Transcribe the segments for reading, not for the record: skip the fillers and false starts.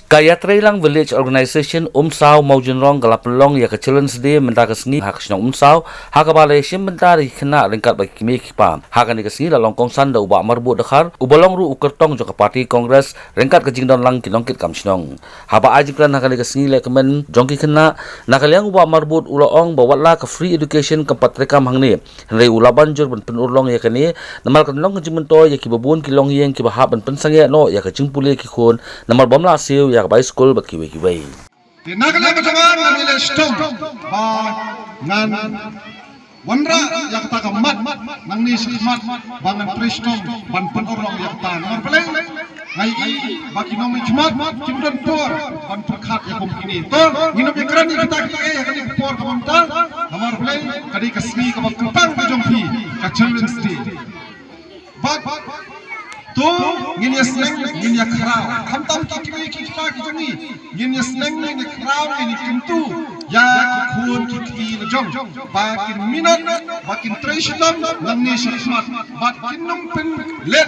Kayatrelang Village Organization umsaw maujunrong galapelong ya ke-challenge de menta kesni hak snong umsaw hakabale sim mentari kena lengkat bagi kimi kipa hakan kesni la longkong san da uba marbu dekhar ubalong ru ukertong jo ke parti kongres lengkat ke jingdon lang kilongkit kam snong haba ajikran hakan kesni le kemen jongki kena nakaliang uba marbut uloong bawatla ke free education ke patrekam hangni henry ulaban jur ben penurlong ya kini namal kenlong ke jimento ya kibabun kilong yeng kibahap ben pensangya no ya ke jingpuli ki khun namal bomla siu ya by school bat kiwe. Tinagala ka jangan nang stone ba ngan wanra yak ta kamat nang ni sikmat bangan pristong ban penorong yak ta nang peleng ngai baki nomi jumat kimdon por ban perkhat ya kom ini to nginom ya kerani kita ya kali por kamta amar peleng kadi kasmi ka bakupang ka jompi ka children's day bak tu ngin ya sneng ngin ya khrau khamtam ki kita ki jangi ngin ya sneng ngin ya khrau ngin kintu ya khun ki na jong bakin minot bakin traditional lang ni smart bakin num pen le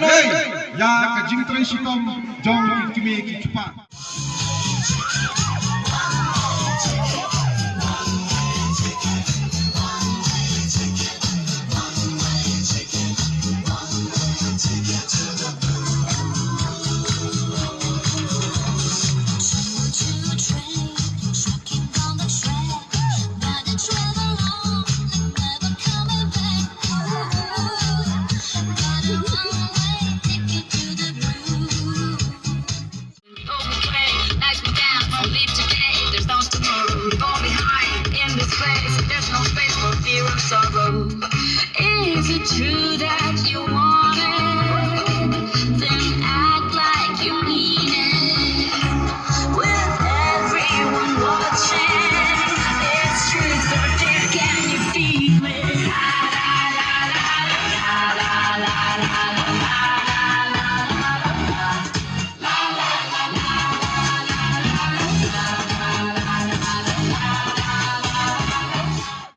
ya ka jing traditional jong ki ki pa